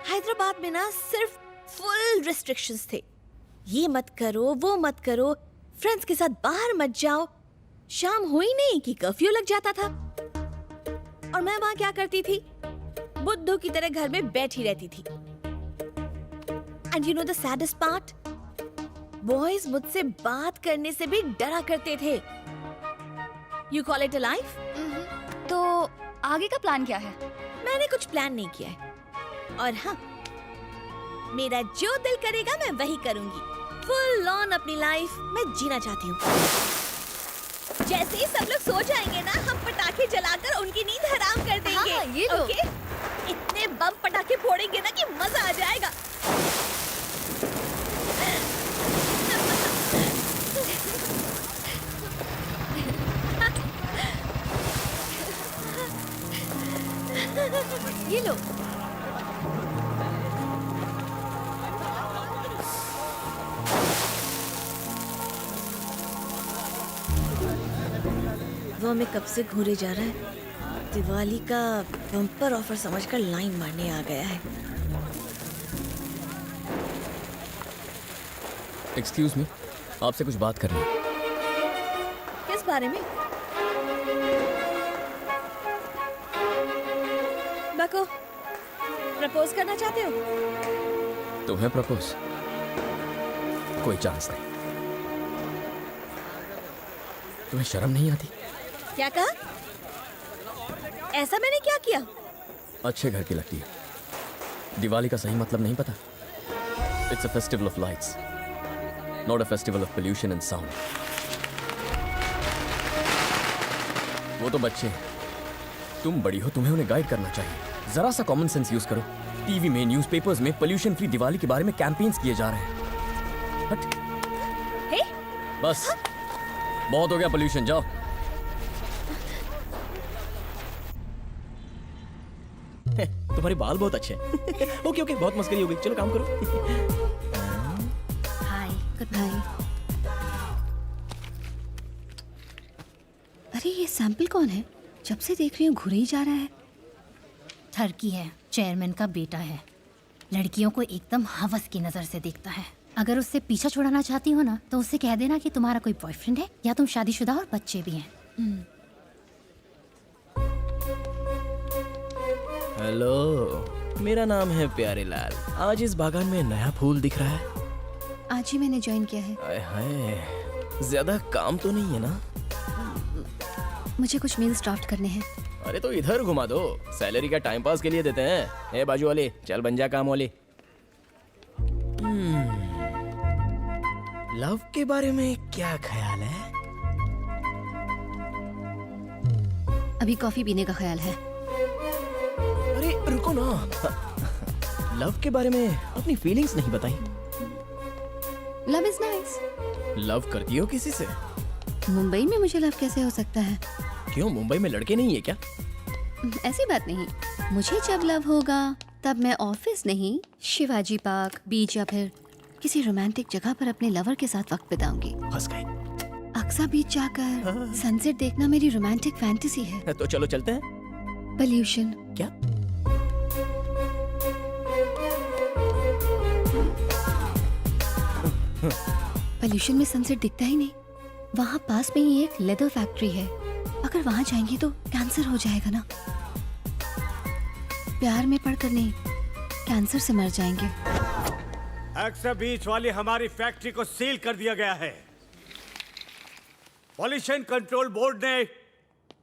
हैदराबाद में ना सिर्फ फुल रिस्ट्रिक्शंस थे। ये मत करो, वो मत करो, फ्रेंड्स के साथ बाहर मत जाओ। शाम हुई नहीं कि कर्फ्यू लग जाता था। और मैं वहां क्या करती थी? बुद्धू की तरह घर में बैठी रहती थी। And you know the saddest part, boys मुझसे बात करने से भी डरा करते थे। You call it a life? तो आगे का प्लान क्या है? मैंने कुछ प्लान नहीं किया है। और हाँ, मेरा जो दिल करेगा मैं वही करूंगी। फुल ऑन अपनी लाइफ मैं जीना चाहती हूँ। जैसे ही सब लोग सो जाएंगे ना, हम पटाखे जलाकर उनकी नींद हराम कर देंगे। हाँ, ये लो। ओके? इतने बम पटाखे फोड़ेंगे ना कि मजा आ जाएगा। ये लो। वो हमें कब से घूरे जा रहा है। दिवाली का बम्पर ऑफर समझकर लाइन मारने आ गया है। एक्सक्यूज मी, आपसे कुछ बात करनी है। किस बारे में? बको, प्रपोज करना चाहते हो? तुम्हें प्रपोज? कोई चांस नहीं। तुम्हें शर्म नहीं आती? क्या कहा? ऐसा मैंने क्या किया? अच्छे घर की लगती है। दिवाली का सही मतलब नहीं पता? It's a festival of lights, not a festival of pollution and sound. वो तो बच्चे हैं, तुम बड़ी हो, तुम्हें उन्हें गाइड करना चाहिए। जरा सा कॉमन सेंस यूज करो। टीवी में, न्यूज़पेपर्स में पोल्यूशन फ्री दिवाली के बारे में कैंपेन्स किए जा रहे हैं। हट। हे? बस बहुत हो गया पोल्यूशन, जाओ। तुम्हारे बाल बहुत अच्छे हैं। ओके ओके, बहुत मस्करी हो गई, चलो काम करो। हाय, गुड बाय। अरे ये सैंपल कौन है? जब से देख रही हूँ घुरे ही जा रहा है। ठरकी है, चेयरमैन का बेटा है। लड़कियों को एकदम हवस की नजर से देखता है। अगर उससे पीछा छुड़ाना चाहती हो ना, तो उससे कह देना कि तुम्हारा कोई बॉयफ्रेंड है या तुम शादीशुदा और बच्चे भी हैं। हेलो, मेरा नाम है प्यारे लाल। आज इस बागान में नया फूल दिख रहा है। आज ही मैंने ज्वाइन किया है। आय हाय, ज्यादा काम तो नहीं है ना? मुझे कुछ मेल्स ड्राफ्ट करने हैं। अरे तो इधर घुमा दो, सैलरी का टाइम पास के लिए देते हैं। ए बाजू वाली, चल बन जा काम वाली। लव के बारे में क्या ख्याल है? अभी कॉफी पीने का ख्याल है। अरे रुको ना, लव के बारे में अपनी फीलिंग्स नहीं बताई। Love is nice. लव करती हो किसी से? मुंबई में मुझे लव कैसे हो सकता है? क्यों, मुंबई में लड़के नहीं है क्या? ऐसी बात नहीं। मुझे जब लव होगा तब मैं ऑफिस नहीं, शिवाजी पार्क, बीच या फिर किसी रोमांटिक जगह पर अपने लवर के साथ वक्त बिताऊंगी। फंस गए। अक्सा बीच जाकर सनसेट देखना मेरी रोमांटिक फैंटेसी है। तो चलो चलते हैं। पोल्यूशन। क्या? पोल्यूशन में सनसेट दिखता ही नहीं। वहाँ पास में ही एक लेदर फैक्ट्री है। अगर वहाँ जाएंगे तो कैंसर हो जाएगा ना। प्यार में पड़कर नहीं, कैंसर से मर जाएंगे। एक्सा बीच वाली हमारी फैक्ट्री को सील कर दिया गया है। पॉल्यूशन कंट्रोल बोर्ड ने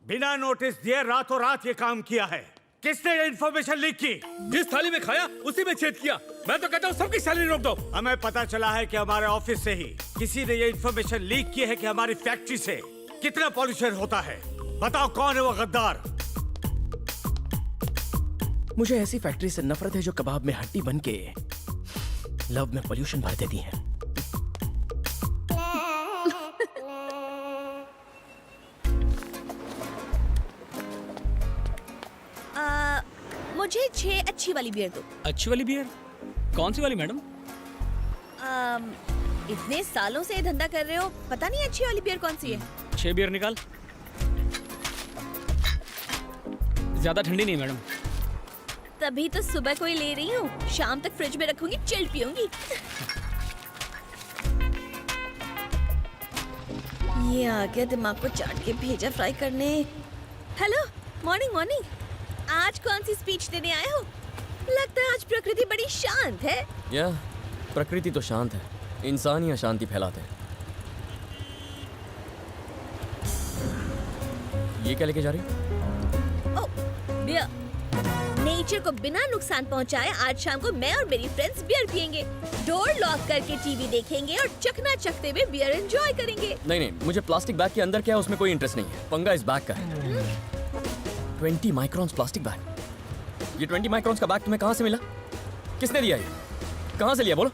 बिना नोटिस दिए रातों रात ये काम किया है। किसने ये इन्फॉर्मेशन लीक की? जिस थाली में खाया उसी में छेद किया। मैं तो कहता हूँ सबकी सैलरी रोक दो। हमें पता चला है कि हमारे ऑफिस से ही किसी ने ये इन्फॉर्मेशन लीक की है कि हमारी फैक्ट्री से कितना पॉल्यूशन होता है। बताओ कौन है वो गद्दार? मुझे ऐसी फैक्ट्री से नफरत है जो कबाब में हड्डी बन के लव में पोल्यूशन भर देती है। मुझे 6 अच्छी वाली बियर दो। अच्छी वाली बियर? कौन सी वाली मैडम? इतने सालों से ये धंधा कर रहे हो, पता नहीं अच्छी वाली बियर कौन सी है? 6 बियर निकाल। ज्यादा ठंडी नहीं मैडम। तभी तो सुबह को ही ले रही हूँ, शाम तक फ्रिज में रखूंगी, चिल पीऊंगी। ये आ गया, दिमाग को चाट के भेजा फ्राई करने। Hello, morning morning. आज कौन सी स्पीच देने आए हो? लगता है आज प्रकृति बड़ी शांत है। या प्रकृति तो शांत है, इंसान ही अशांति फैलाते हैं। ये क्या लेके जा रही हो? ओह, बियर। नेचर को बिना नुकसान पहुंचाए आज शाम को मैं और मेरी फ्रेंड्स बियर पियेंगे, डोर लॉक करके टीवी देखेंगे और चखना चखते हुए बियर एंजॉय करेंगे। नहीं नहीं, मुझे प्लास्टिक बैग के अंदर क्या है उसमें कोई इंटरेस्ट नहीं है। पंगा इस बैग का है। 20 माइक्रॉन्स प्लास्टिक बैग। ये 20 माइक्रॉन्स का बैग तुम्हें कहाँ से मिला? किसने दिया ये? कहाँ से लिया बोलो?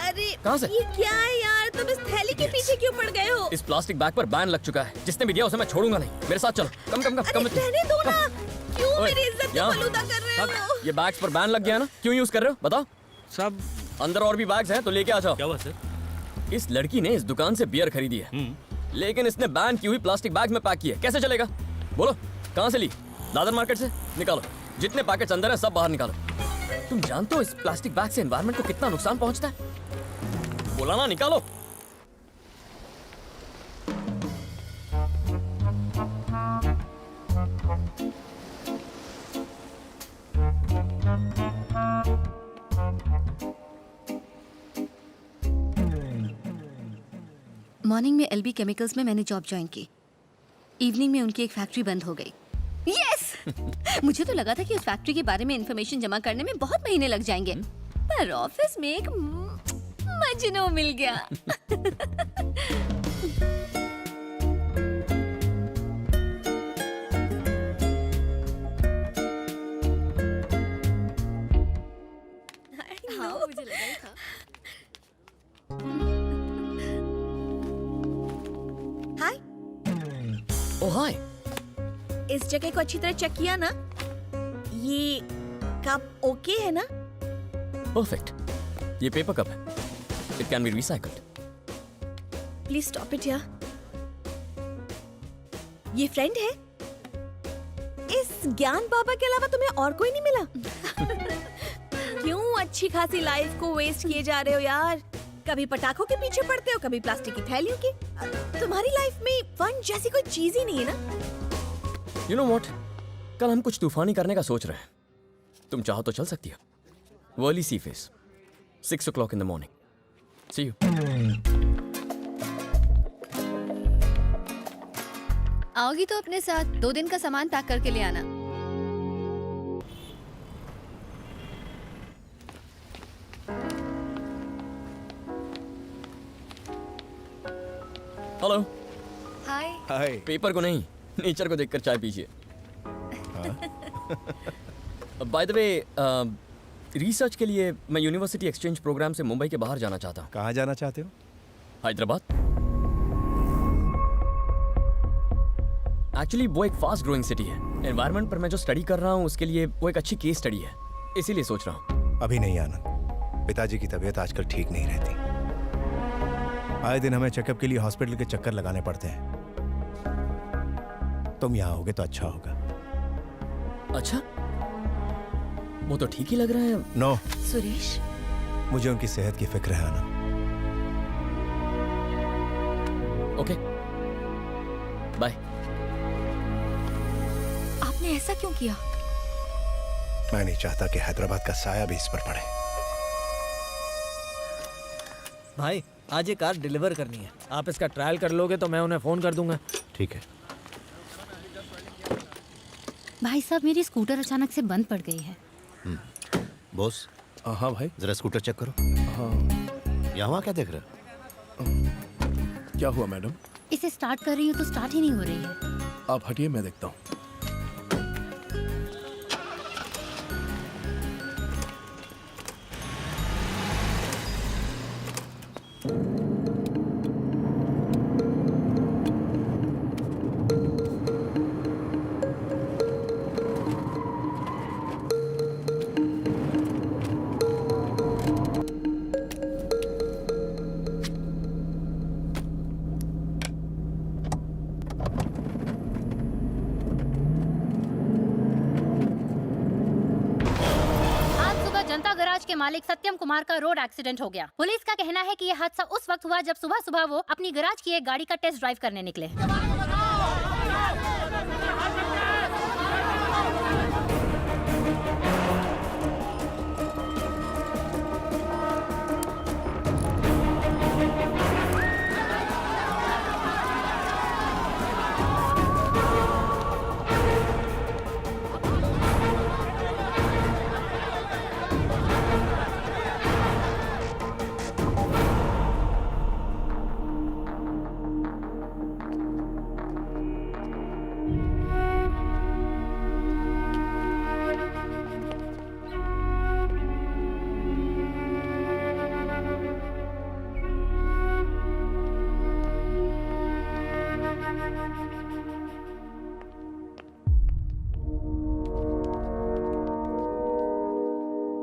अरे कहाँ से? ये क्या है यार, तुम इस थैली के पीछे क्यों पड़ गए हो? इस प्लास्टिक बैग पर बैन लग चुका है। जिसने भी दिया उसे मैं छोड़ूंगा नहीं। मेरे साथ चलो। कम कम कम कम। रहने दो ना, क्यों ओए, मेरी इज्जत को यहाँ। बलूदा कर रहे हो? ये बैग्स पर बैन लग गया ना, क्यों यूज कर रहे हो बताओ? सब अंदर और भी बैग्स हैं तो लेके आ जाओ। क्या हुआ सर? इस लड़की ने इस दुकान से बियर खरीदी है, लेकिन इसने बैन की हुई प्लास्टिक बैग में पैक की है। कैसे चलेगा बोलो? कहाँ से ली? दादर मार्केट से। निकालो, जितने पैकेट्स अंदर है सब बाहर निकालो। तुम जानते हो इस प्लास्टिक बैग से एनवायरनमेंट को कितना नुकसान पहुंचता है? बोला ना, निकालो। मॉर्निंग में एलबी केमिकल्स में मैंने जॉब ज्वाइन की। इवनिंग में उनकी एक फैक्ट्री बंद हो गई। यस मुझे तो लगा था कि उस फैक्ट्री के बारे में इंफॉर्मेशन जमा करने में बहुत महीने लग जाएंगे, पर ऑफिस में एक मजनू मिल गया। हाँ, मुझे लगा ही था। हाय, ओ हाय। इस जगह को अच्छी तरह चेक किया ना? ये कप ओके है ना? परफेक्ट। ये पेपर कप है, it can be recycled. Please stop it यार। ये फ्रेंड है? इस ज्ञान बाबा के अलावा तुम्हें और कोई नहीं मिला? क्यों अच्छी खासी लाइफ को वेस्ट किए जा रहे हो यार? कभी पटाखों के पीछे पड़ते हो, कभी प्लास्टिक की थैलियों की। तुम्हारी लाइफ में फन जैसी कोई चीज ही नहीं है ना? यू नो व्हाट, कल हम कुछ तूफानी करने का सोच रहे हैं। तुम चाहो तो चल सकती हो। वर्ली सी face, 6 o'clock in the morning. See you. आओगी तो अपने साथ 2 दिन का सामान पैक करके ले आना। हेलो। हाय। हाय। पेपर को नहीं, नेचर को देखकर चाय पीजिए। बाय द वे, रिसर्च के लिए मैं यूनिवर्सिटी एक्सचेंज प्रोग्राम से मुंबई के बाहर जाना चाहता हूँ। कहाँ जाना चाहते हो? हैदराबाद। एक्चुअली वो एक फास्ट ग्रोइंग सिटी है। एनवायरनमेंट पर मैं जो स्टडी कर रहा हूँ उसके लिए वो एक अच्छी केस स्टडी है, इसीलिए सोच रहा हूँ। अभी नहीं आनंद, पिताजी की तबीयत आजकल ठीक नहीं रहती। आए दिन हमें चेकअप के लिए हॉस्पिटल के चक्कर लगाने पड़ते हैं। तुम यहाँ होगे तो अच्छा होगा। अच्छा, वो तो ठीक ही लग रहा है। नो, सुरेश, मुझे उनकी सेहत की फिक्र है आनंद। Okay, bye. आपने ऐसा क्यों किया? मैं नहीं चाहता कि हैदराबाद का साया भी इस पर पड़े। भाई, आज ये कार डिलीवर करनी है। आप इसका ट्रायल कर लोगे तो मैं उन्हें फ़ोन कर दूंगा। ठीक है। भाई साहब, मेरी स्कूटर अचानक से बंद पड़ गई है। बॉस, हाँ भाई। जरा स्कूटर चेक करो। हाँ। यहाँ क्या देख रहे हो? क्या हुआ मैडम? इसे स्टार्ट कर रही हूँ तो स्टार्ट ही नहीं हो रही है। आप हटिए, मैं देखता हूँ। उनका गैराज के मालिक सत्यम कुमार का रोड एक्सीडेंट हो गया। पुलिस का कहना है कि यह हादसा उस वक्त हुआ जब सुबह सुबह वो अपनी गैराज की एक गाड़ी का टेस्ट ड्राइव करने निकले।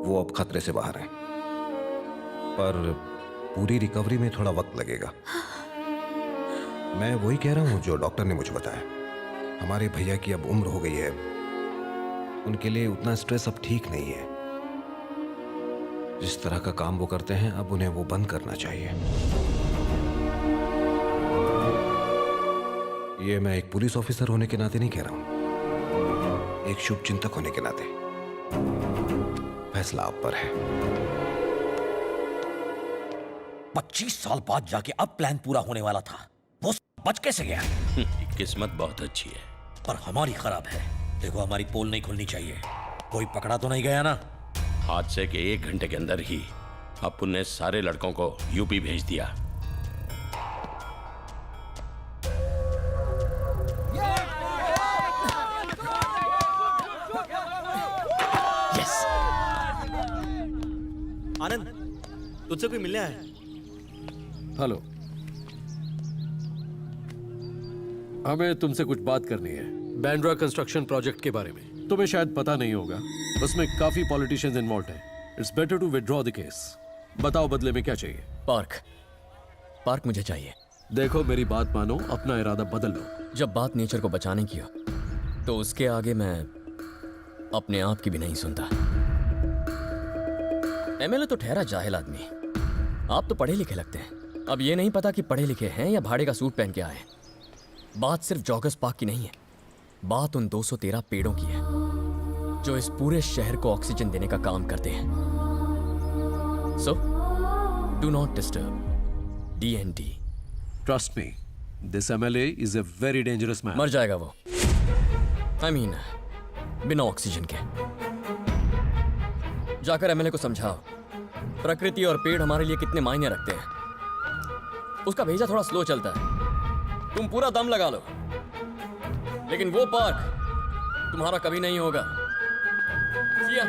वो अब खतरे से बाहर है, पर पूरी रिकवरी में थोड़ा वक्त लगेगा। मैं वही कह रहा हूँ जो डॉक्टर ने मुझे बताया। हमारे भैया की अब उम्र हो गई है, उनके लिए उतना स्ट्रेस अब ठीक नहीं है। जिस तरह का काम वो करते हैं अब उन्हें वो बंद करना चाहिए। ये मैं एक पुलिस ऑफिसर होने के नाते नहीं कह रहा हूं, एक शुभ चिंतक होने के नाते। फैसला आप पर है। 25 साल बाद जाके अब प्लान पूरा होने वाला था, वो बच कैसे गया? किस्मत बहुत अच्छी है, पर हमारी खराब है। देखो, हमारी पोल नहीं खुलनी चाहिए। कोई पकड़ा तो नहीं गया ना? हादसे के 1 घंटे के अंदर ही अपुन ने सारे लड़कों को यूपी भेज दिया। आनंद, तुझसे कोई मिलने आया है? हेलो, हमें तुमसे कुछ बात करनी है बैंड्रा कंस्ट्रक्शन प्रोजेक्ट के बारे में। तुम्हें शायद पता नहीं होगा, उसमें काफी पॉलिटिशियंस इन्वॉल्व हैं। It's better to withdraw the case. बताओ बदले में क्या चाहिए? पार्क मुझे चाहिए। देखो, मेरी बात मानो, अपना इरादा बदल लो। जब बात नेचर को बचाने की हो तो उसके आगे मैं अपने आप की भी नहीं सुनता। एमएलए तो ठहरा जाहिल आदमी, आप तो पढ़े लिखे लगते हैं। अब ये नहीं पता कि पढ़े लिखे हैं या भाड़े का सूट पहन के आए। बात सिर्फ जॉगर्स पार्क की नहीं है, बात उन 213 पेड़ों की है जो इस पूरे शहर को ऑक्सीजन देने का काम करते हैं। So do not disturb DND। Trust me, this MLA is a very dangerous man. मर जाएगा वो, I mean, बिना ऑक्सीजन के। जाकर एमएलए को समझाओ प्रकृति और पेड़ हमारे लिए कितने मायने रखते हैं। उसका भेजा थोड़ा स्लो चलता है, तुम पूरा दम लगा लो, लेकिन वो पार्क तुम्हारा कभी नहीं होगा। See ya।